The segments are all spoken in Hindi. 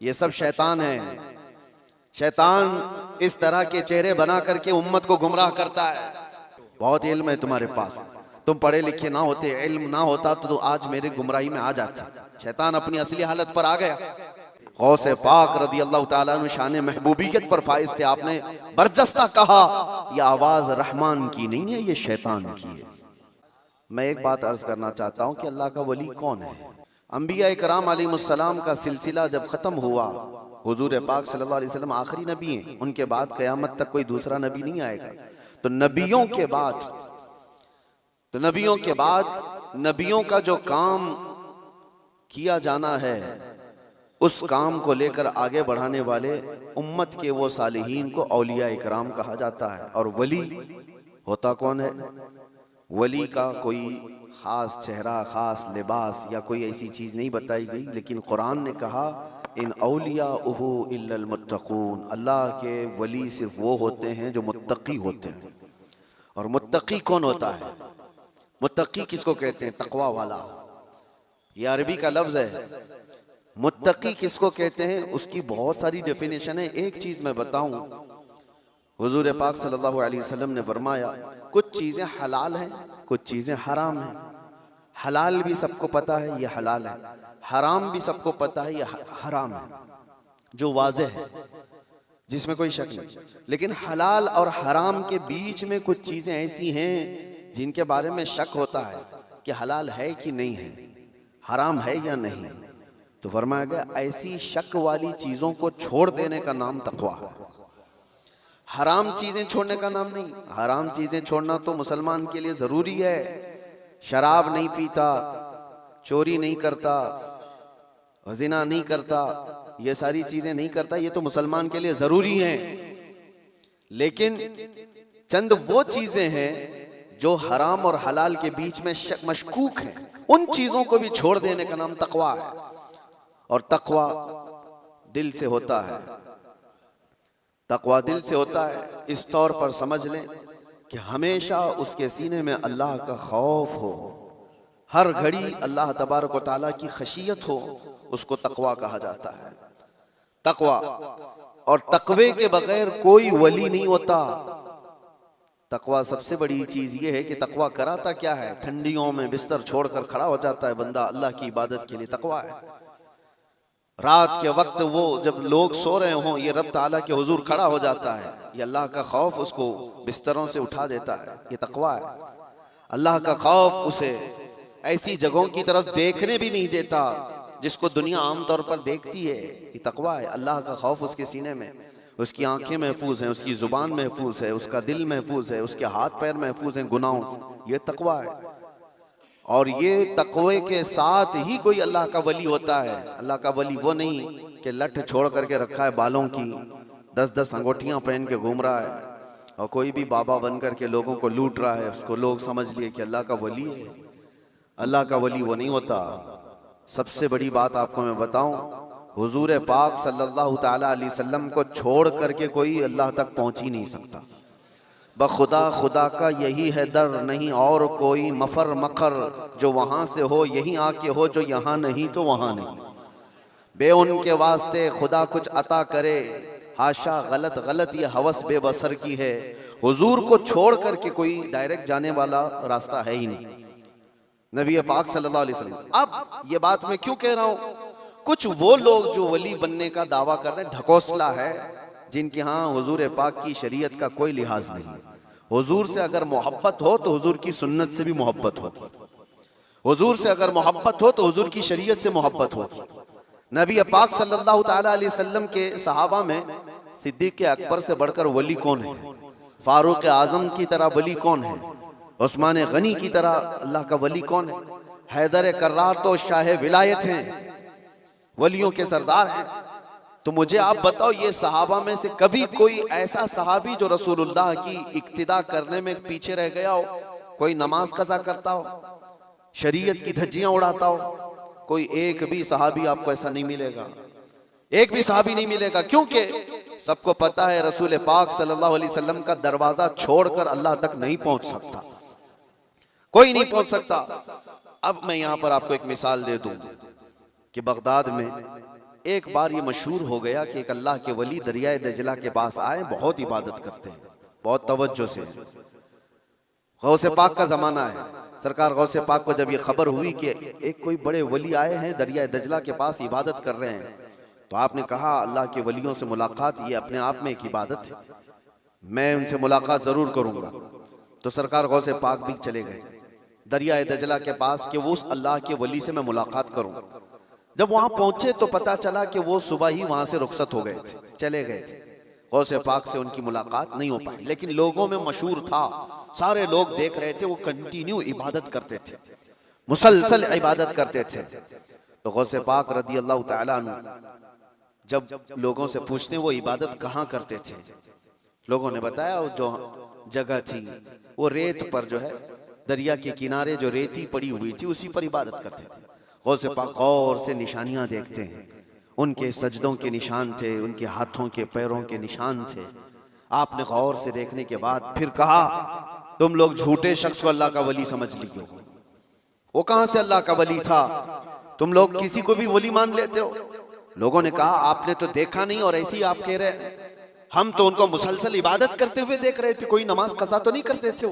ये सब शैतान है। शैतान इस तरह के चेहरे बना करके उम्मत को गुमराह करता है। बहुत इल्म है तुम्हारे पास, तुम पढ़े लिखे ना होते, इल्म ना होता तो आज मेरे गुमराही में आ जाते। शैतान अपनी असली हालत पर आ गया। गौसे पाक रदी अल्लाह ताला अन्हु शान महबूबियत पर फाइज थे। आपने बरजस्ता कहा यह आवाज रहमान की नहीं है, ये शैतान की है। मैं एक बात अर्ज करना चाहता हूं कि अल्लाह का वली कौन है। अंबिया इकराम अलैहिमुस्सलाम का सिलसिला जब खत्म हुआ, हुजूर पाक सल्लल्लाहु अलैहि वसल्लम आखिरी नबी हैं, उनके बाद कयामत तक कोई दूसरा नबी नहीं आएगा। तो नबियों के बाद नबियों का जो काम किया जाना है, उस काम को लेकर आगे बढ़ाने वाले उम्मत के वो सालिहीन को औलिया इकराम कहा जाता है। और वली होता कौन है? वली का कोई खास चेहरा, खास लिबास या कोई ऐसी चीज नहीं बताई गई, लेकिन कुरान ने कहा इन औलियाउहु इल्लल मुत्तकून, अल्लाह के वली सिर्फ वो होते हैं जो मुत्तकी होते हैं। और मुत्तकी कौन होता है? मुत्तकी किसको कहते हैं? तकवा वाला। ये अरबी का लफ्ज है। मुत्तकी किसको कहते हैं? उसकी बहुत सारी डेफिनेशन है। एक चीज मैं बताऊं, हुजूर पाक सल्लल्लाहु अलैहि वसल्लम ने फरमाया कुछ चीजें हलाल हैं, कुछ चीजें हराम हैं। हलाल भी सबको पता है ये हलाल है, हराम भी सबको पता है ये हराम है, जो वाज़ेह है, जिसमें कोई शक नहीं। लेकिन हलाल और हराम के बीच में कुछ चीजें ऐसी हैं जिनके बारे में शक होता है कि हलाल है कि नहीं है, हराम है या नहीं। तो फरमाया गया ऐसी शक वाली चीजों को छोड़ देने का नाम तकवा है। हराम चीजें छोड़ने का नाम नहीं। हराम चीजें छोड़ना तो मुसलमान के लिए जरूरी है। शराब नहीं पीता, चोरी नहीं करता, ज़िना नहीं करता, ये सारी चीजें नहीं करता, ये तो मुसलमान के लिए जरूरी है। लेकिन चंद वो चीजें हैं जो हराम और हलाल के बीच में मशकूक हैं, उन चीजों को भी छोड़ देने का नाम तकवा है। और तकवा दिल से होता है। तकवा दिल से होता है इस तौर पर समझ लें कि हमेशा उसके सीने में अल्लाह का खौफ हो, हर घड़ी अल्लाह तबारक व तआला की खशियत हो, उसको तकवा कहा जाता है। तकवा। और तकवे के बगैर कोई वली नहीं होता। तकवा सबसे बड़ी चीज ये है कि तकवा कराता क्या है? ठंडियों में बिस्तर छोड़कर खड़ा हो जाता है बंदा अल्लाह की इबादत के लिए, तकवा है। रात के वक्त वो जब लोग सो रहे हों, ये रब ताला के हुजूर खड़ा हो जाता है, ये अल्लाह का खौफ उसको बिस्तरों से उठा देता है, ये तकवा है। अल्लाह का खौफ उसे ऐसी जगहों की तरफ देखने भी नहीं देता जिसको दुनिया आमतौर पर देखती है, ये तकवा है। अल्लाह का खौफ उसके सीने में, उसकी आंखें महफूज हैं, उसकी जुबान महफूज है, उसका दिल महफूज है, उसके हाथ पैर महफूज हैं गुनाहों से, ये तकवा है। और ये तकवे के साथ ही कोई अल्लाह का वली होता है। अल्लाह का वली वो नहीं कि लठ छोड़ करके रखा है बालों की, 10-10 अंगूठियां पहन के घूम रहा है और कोई भी बाबा बन करके लोगों को लूट रहा है, उसको लोग समझ लिए कि अल्लाह का वली है। अल्लाह का वली वो नहीं होता। सबसे बड़ी बात आपको मैं बताऊं, हुजूर पाक सल्लल्लाहु ताला अलैहि वसल्लम को छोड़ करके कोई अल्लाह तक पहुंच ही नहीं सकता। बखुदा खुदा का यही है दर, नहीं और कोई मफर मकर, जो वहां से हो यहीं आके हो, जो यहाँ नहीं तो वहां नहीं। बे उनके वास्ते खुदा कुछ अता करे, हाशा गलत गलत ये हवस बेबसर की है। हुजूर को छोड़ करके कोई डायरेक्ट जाने वाला रास्ता है ही नहीं, नबी पाक सल्लल्लाहु अलैहि वसल्लम। अब ये बात मैं क्यों कह रहा हूं? कुछ वो लोग जो वली बनने का दावा कर रहे हैं, ढकोसला है, जिनके यहाँ हुजूर पाक की शरीयत का कोई लिहाज नहीं। हुजूर से अगर मोहब्बत हो तो हुजूर की सुन्नत से भी मोहब्बत होगी, हुजूर से अगर मोहब्बत हो तो हुजूर की शरीयत से मोहब्बत होगी। नबी पाक सल्लल्लाहु ताला अलैहि वसल्लम के सहाबा में सिद्दीक़ अकबर से बढ़कर वली कौन है? फारूक आजम की तरह वली कौन है? उस्मान गनी की तरह अल्लाह का वली कौन है? हैदर कर्रार तो शाह विलायत हैं, वलियों के सरदार हैं। तो मुझे आप बताओ, ये सहाबा में से कभी कोई ऐसा सहाबी जो रसूलुल्लाह की इक्तिदा करने में पीछे रह गया हो, कोई नमाज कज़ा करता हो, शरीयत की धज्जियां उड़ाता हो? कोई एक भी सहाबी आपको ऐसा नहीं मिलेगा, एक भी सहाबी नहीं मिलेगा। क्योंकि सबको पता है रसूल पाक सल्लल्लाहु अलैहि वसल्लम का दरवाजा छोड़कर अल्लाह तक नहीं पहुंच सकता, कोई नहीं पहुंच सकता। अब मैं यहां पर आपको एक मिसाल दे दूं कि बगदाद में एक बार ये मशहूर हो गया कि एक अल्लाह के वली दरियाए दजला के पास आए, बहुत इबादत करते हैं, बहुत तवज्जो से। गौसे पाक का ज़माना है। सरकार गौसे पाक को जब ये खबर हुई कि एक कोई बड़े वली आए हैं दरियाए दजला के पास इबादत कर रहे हैं, तो आपने कहा अल्लाह के वलियों से मुलाकात ये अपने आप में एक इबादत है, मैं उनसे मुलाकात ज़रूर करूँगा। तो सरकार गौसे पाक भी चले गए दरियाए दजला के पास कि वो उस अल्लाह के वली से मैं मुलाकात करूँ। जब वहाँ पहुँचे तो पता चला कि वो सुबह ही वहाँ से रुखसत हो गए थे, चले गए थे। गौसे पाक से उनकी मुलाकात नहीं हो पाई, लेकिन लोगों में मशहूर था, सारे लोग देख रहे थे, वो कंटिन्यू इबादत करते थे, मुसलसल इबादत करते थे। तो गौसे पाक रदी अल्लाह तआला अन्हु जब लोगों से पूछते वो इबादत कहाँ करते थे, लोगों ने बताया जो जगह थी वो रेत पर जो है दरिया के किनारे जो रेती पड़ी हुई थी उसी पर इबादत करते थे। गौसे पाक गौर से निशानियां देखते हैं, उनके सजदों के निशान थे, उनके हाथों के पैरों के निशान थे। आपने गौर से देखने के बाद फिर कहा तुम लोग झूठे शख्स को अल्लाह का वली समझ लियो। वो कहां से अल्लाह का वली था, तुम लोग किसी को भी वली मान लेते हो। लोगों ने कहा आपने तो देखा नहीं और ऐसे ही आप कह रहे हैं, हम तो उनको मुसलसल इबादत करते हुए देख रहे थे, कोई नमाज कज़ा तो नहीं करते थे।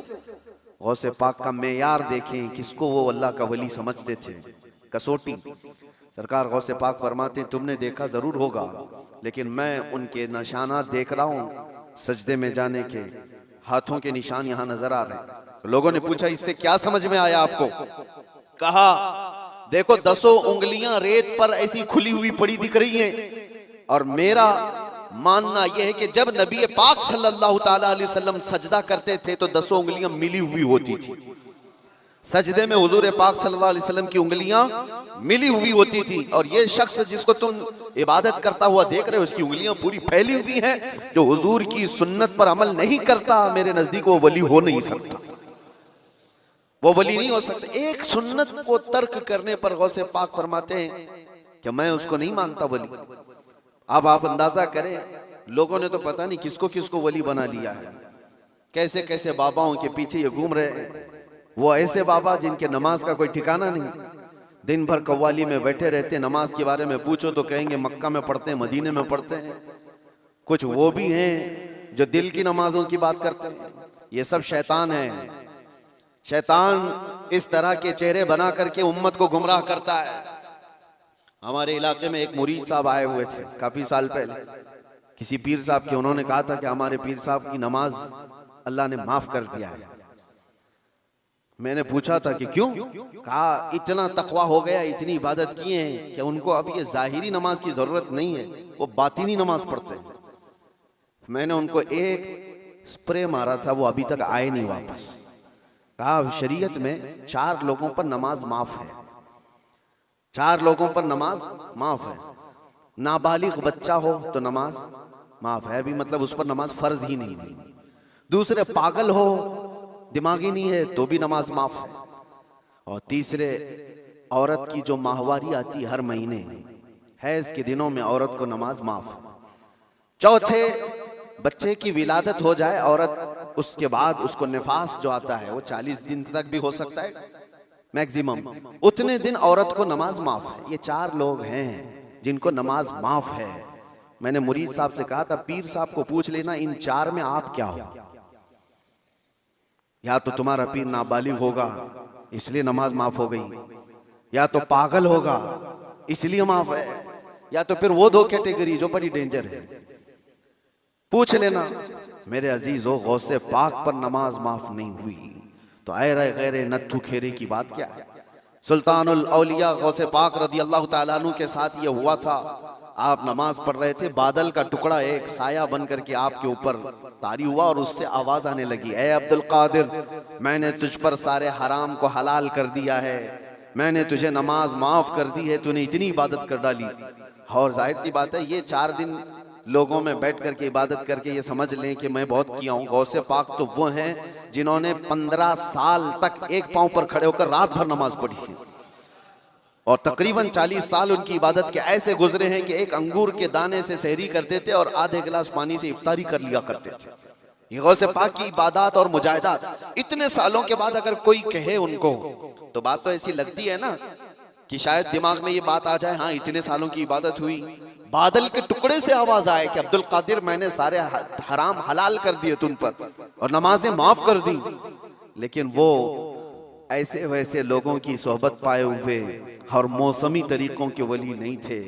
गौसे पाक का मेयार देखें, किसको वो अल्लाह का वली समझते थे, कसौटी। सरकार गौसे पाक फरमाते तुमने देखा जरूर होगा, लेकिन मैं उनके निशाना देख रहा हूँ, सजदे में जाने के, हाथों के निशान यहाँ नजर आ रहे हैं। लोगों ने पूछा इससे क्या समझ में आया आपको? कहा देखो 10 उंगलियां रेत पर ऐसी खुली हुई पड़ी दिख रही हैं, और मेरा मानना यह है कि जब नबी पाक सल्लल्लाहु ताला अलैहि वसल्लम सजदा करते थे तो 10 उंगलियां मिली हुई होती थी। सजदे में हुजूर पाक सल्लल्लाहु अलैहि वसल्लम की उंगलियां मिली हुई होती थी, और ये शख्स जिसको तुम इबादत करता हुआ देख रहे हो उसकी उंगलियां पूरी फैली हुई हैं। जो हुजूर की सुन्नत पर अमल नहीं करता मेरे नजदीक वो वली हो नहीं सकता, वो वली नहीं हो सकता। एक सुन्नत को तर्क करने पर गौसे पाक फरमाते हैं कि मैं उसको नहीं मानता वली। अब आप अंदाजा करें, लोगों ने तो पता नहीं किसको किसको वली बना लिया है, कैसे कैसे बाबाओं के पीछे ये घूम रहे हैं। वो ऐसे बाबा जिनके नमाज का कोई ठिकाना नहीं, दिन भर कव्वाली में बैठे रहते, नमाज के बारे में पूछो तो कहेंगे मक्का में पढ़ते हैं, मदीने में पढ़ते हैं। कुछ वो भी हैं जो दिल की नमाजों की बात करते हैं। ये सब शैतान है। शैतान इस तरह के चेहरे बना करके उम्मत को गुमराह करता है। हमारे इलाके में एक मुरीद साहब आए हुए थे काफी साल पहले, किसी पीर साहब के, उन्होंने कहा था कि हमारे पीर साहब की नमाज अल्लाह ने माफ कर दिया है। मैंने पूछा था कि क्यों? कहा इतना तकवा हो गया, इतनी इबादत किए हैं कि उनको अब ये जाहिरी नमाज की जरूरत नहीं है, वो बातिनी नमाज पढ़ते हैं। मैंने उनको एक स्प्रे मारा था, वो अभी तक आए नहीं वापस। कहा शरीयत में 4 लोगों पर नमाज माफ है, 4 लोगों पर नमाज माफ है। नाबालिग बच्चा हो तो नमाज माफ है, अभी मतलब उस पर नमाज फर्ज ही नहीं है। दूसरे पागल हो, दिमागी नहीं है तो भी नमाज माफ है। और तीसरे औरत की जो माहवारी आती हर महीने, हैज के दिनों में औरत को नमाज माफ है। चौथे बच्चे की विलादत हो जाए औरत, उसके बाद उसको निफास जो आता है वो 40 दिन तक भी हो सकता है मैक्सिमम, उतने दिन औरत को नमाज माफ है। ये 4 लोग हैं जिनको नमाज माफ है। मैंने मुरीद साहब से कहा था पीर साहब को पूछ लेना इन 4 में आप क्या हो। या तो तुम्हारा पीर नाबालिग होगा इसलिए नमाज माफ हो गई, या तो पागल होगा इसलिए माफ है, या तो फिर वो 2 कैटेगरी जो बड़ी डेंजर है। पूछ लेना। मेरे अजीजों, गौसे पाक पर नमाज माफ नहीं हुई तो ऐरे गैरे नत्थु खेरे की बात क्या है। सुल्तानुल औलिया गौसे पाक रदी अल्लाह ताला अन्हु के साथ ये हुआ था। आप नमाज पढ़ रहे थे, बादल का टुकड़ा एक साया बन करके आपके ऊपर तारी हुआ और उससे आवाज आने लगी, ऐ अब्दुल कादिर, मैंने तुझ पर सारे हराम को हलाल कर दिया है, मैंने तुझे नमाज माफ कर दी है, तूने इतनी इबादत कर डाली। और जाहिर सी बात है ये 4 दिन लोगों में बैठ करके इबादत करके ये समझ लें कि मैं बहुत किया हूँ। गौसे पाक तो वो हैं जिन्होंने 15 साल तक एक पांव पर खड़े होकर रात भर नमाज पढ़ी है, और तकरीबन 40 साल उनकी इबादत के ऐसे गुजरे हैं कि एक अंगूर के दाने से सहरी करते थे और आधे गिलास पानी से इफ्तारी कर लिया करते थे। ये गौसे पाक की इबादत और मुजाहिदात इतने सालों के बाद अगर कोई कहे उनको तो बात तो ऐसी लगती है ना कि शायद दिमाग में ये बात आ जाए, हाँ इतने सालों की इबादत हुई, बादल के टुकड़े से आवाज आए कि अब्दुल कादिर मैंने सारे हराम हलाल कर दिए तुम पर और नमाजें माफ कर दी। लेकिन वो ऐसे वैसे लोगों की सोहबत पाए हुए और मौसमी तरीकों के वली नहीं थे।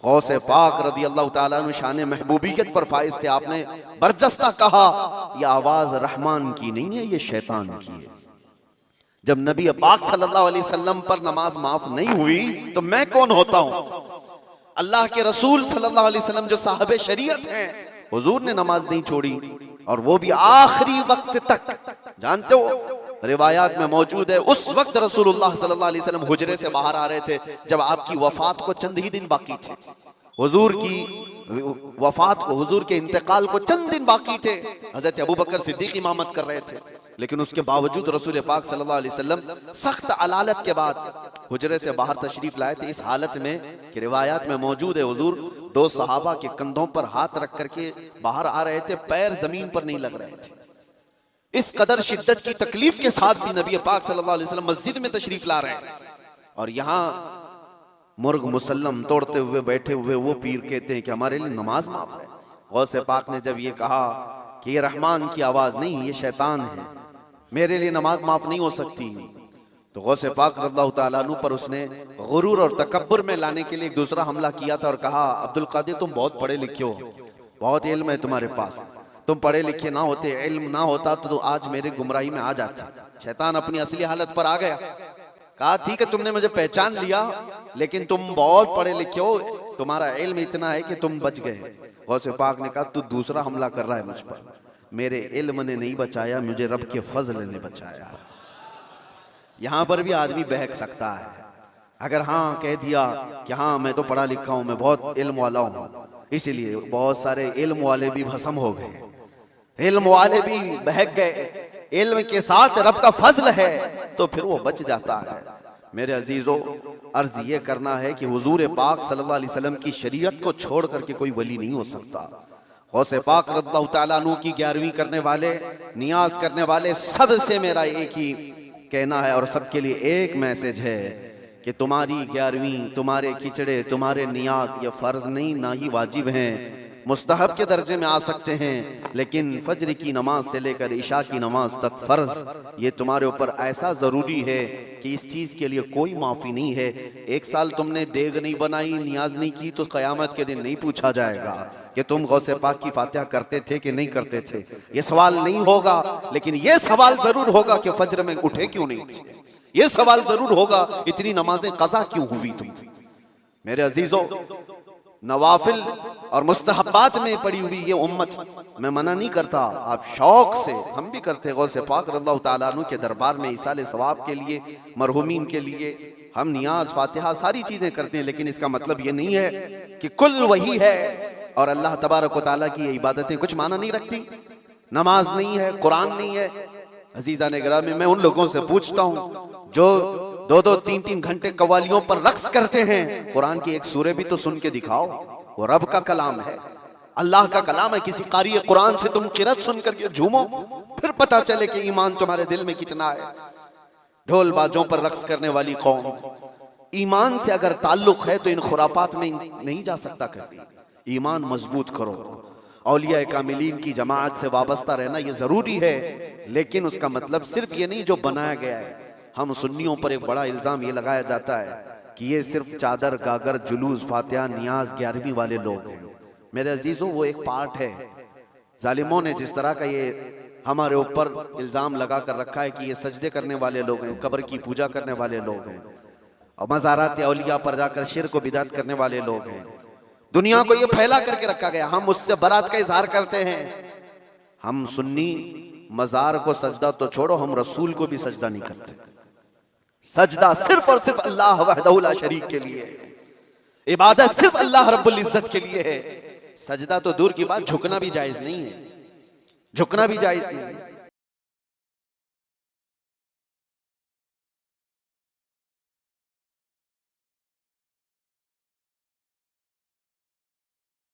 गौसे पाक रदी अल्लाह ताला अन्हु शान महबूबियत पर फाइज थे। आपने बरजस्ता कहा यह आवाज रहमान की नहीं है, ये शैतान की है। जब नबी पाक सल्लल्लाहु अलैहि वसल्लम पर नमाज माफ नहीं हुई तो मैं कौन होता हूं? अल्लाह के रसूल सल्लल्लाहु अलैहि वसल्लम जो साहबे शरीयत हैं, हुजूर ने नमाज नहीं छोड़ी और वो भी आखिरी वक्त तक। जानते हो रिवायात में मौजूद है, उस वक्त रसूलुल्लाह सल्लल्लाहु अलैहि वसल्लम हुजरे से बाहर आ रहे थे जब आपकी वफात को चंद ही दिन बाकी थे। हुजूर की वफात को, हुजूर के इंतकाल को चंद दिन बाकी थे। हजरत अबू बकर सिद्दीक इमामत कर रहे थे, लेकिन उसके बावजूद रसूल पाक सल्लल्लाहु अलैहि वसल्लम सख्त अलालत के बाद हुजरे से बाहर तशरीफ लाए थे। इस हालत में कि रिवायात में मौजूद है हुजूर दो सहाबा के कंधों पर हाथ रख करके बाहर आ रहे थे, पैर जमीन पर नहीं लग रहे थे। इस कदर शिद्दत की तकलीफ के साथ भी नबी पाक सल्लल्लाहु अलैहि वसल्लम मस्जिद में तशरीफ ला रहे हैं और यहाँ मुर्ग मुसल्लम तोड़ते हुए बैठे हुए वो पीर कहते हैं कि हमारे लिए नमाज माफ है। गौसे पाक ने जब ये कहा कि ये रहमान की आवाज नहीं, ये शैतान है, मेरे लिए नमाज माफ नहीं हो सकती, तो गौसे पाक रज़ियल्लाहु ताला अन्हु पर उसने गुरूर और तकब्बुर में लाने के लिए एक दूसरा हमला किया था और कहा अब्दुल कादिर तुम बहुत पढ़े लिखे हो, बहुत इल्म है तुम्हारे पास, तुम पढ़े लिखे ना होते, इल्म ना होता तो आज मेरे गुमराही में आ जाते। शैतान अपनी असली हालत पर आ गया। कहा ठीक है तुमने मुझे पहचान लिया, लेकिन तुम बहुत पढ़े लिखे हो, तुम्हारा इल्म इतना है कि तुम बच गए। गौसे पाक ने कहा तू दूसरा हमला कर रहा है मुझ पर, मेरे इल्म ने नहीं बचाया, मुझे रब के फजल ने बचाया। यहां पर भी आदमी बहक सकता है अगर हाँ कह दिया कि हाँ मैं तो पढ़ा लिखा हूं, मैं बहुत इल्म वाला हूं। इसीलिए बहुत सारे इल्म वाले भी भस्म हो गए, इल्म वाले भी बहक गए। इल्म के साथ रब का फजल है तो फिर वो बच जाता है। मेरे अजीजों, अर्ज ये करना है कि हुजूर पाक सल्लल्लाहु अलैहि वसल्लम की शरीयत को छोड़ करके कोई वली नहीं हो सकता। गौसे पाक रज़ियल्लाहु ताला अन्हु की 11वीं करने वाले, नियाज करने वाले, सबसे मेरा एक ही कहना है और सबके लिए एक मैसेज है कि तुम्हारी 11वीं, तुम्हारे खिचड़े, तुम्हारे नियाज ये फर्ज नहीं ना ही वाजिब हैं, मुस्तहब के दर्जे में आ सकते हैं, लेकिन फज्र की नमाज से लेकर इशा की नमाज तक फर्ज ये तुम्हारे ऊपर ऐसा जरूरी है कि इस चीज के लिए कोई माफी नहीं है। एक साल तुमने देग नहीं बनाई, नियाज नहीं की, तो क़यामत के दिन नहीं पूछा जाएगा कि तुम गौसे पाक की फातिहा करते थे कि नहीं करते थे, ये सवाल नहीं होगा। लेकिन ये सवाल जरूर होगा कि फज्र में उठे क्यों नहीं, ये सवाल जरूर होगा इतनी नमाजें कज़ा क्यों हुई तुमसे। मेरे अजीजों, नवाफिल और मुस्तहब्बात में पड़ी हुई ये उम्मत, मैं मना नहीं करता, आप शौक से, हम भी करते, गौसे पाक रज़ियल्लाहु ताला अन्हु के दरबार में इसाले सवाब के लिए, मरहुमीन के लिए हम नियाज, फातिहा, सारी चीजें करते हैं, लेकिन इसका मतलब ये नहीं है कि कुल वही है और अल्लाह तबारक व तआला की ये इबादतें कुछ माना नहीं रखती। नमाज नहीं है, कुरान नहीं है। अजीज़ान गिरामी, मैं उन लोगों से पूछता हूँ जो 2-2, 3-3 घंटे कव्वालियों पर रक्स करते हैं, कुरान की एक सूरे भी तो सुन के दिखाओ, वो रब का कलाम है, अल्लाह का कलाम है। किसी कारी कुरान से तुम किरत सुन करके झूमो, फिर पता चले कि ईमान तुम्हारे दिल में कितना है। ढोल बाजों पर रक्स करने वाली कौम, ईमान से अगर ताल्लुक है तो इन खुराफात में नहीं जा सकता कभी। ईमान मजबूत करो, औलिया कामिलीन की जमात से वाबस्ता रहना ये जरूरी है, लेकिन उसका मतलब सिर्फ ये नहीं जो बनाया गया है। हम सुन्नियों पर एक बड़ा इल्जाम ये लगाया जाता है कि ये सिर्फ चादर, गागर, जुलूस, फातिहा, नियाज, 11वीं वाले लोग हैं। मेरे अजीजों, वो एक पार्ट है। जालिमों ने जिस तरह का ये हमारे ऊपर इल्जाम लगा कर रखा है कि ये सजदे करने वाले लोग हैं, कब्र की पूजा करने वाले लोग हैं और मज़ारात औलिया पर जाकर शिर्क व बिदअत करने वाले लोग हैं, दुनिया को ये फैला करके रखा गया। हम उससे बरात का इजहार करते हैं। हम सुन्नी मज़ार को सजदा तो छोड़ो, हम रसूल को भी सजदा नहीं करते। सजदा सिर्फ और सिर्फ अल्लाह वहदहु ला शरीक के लिए है, इबादत सिर्फ अल्लाह रब्बुल इज्जत के लिए है। सजदा तो दूर की बात, झुकना भी जायज नहीं है, झुकना भी जायज नहीं है।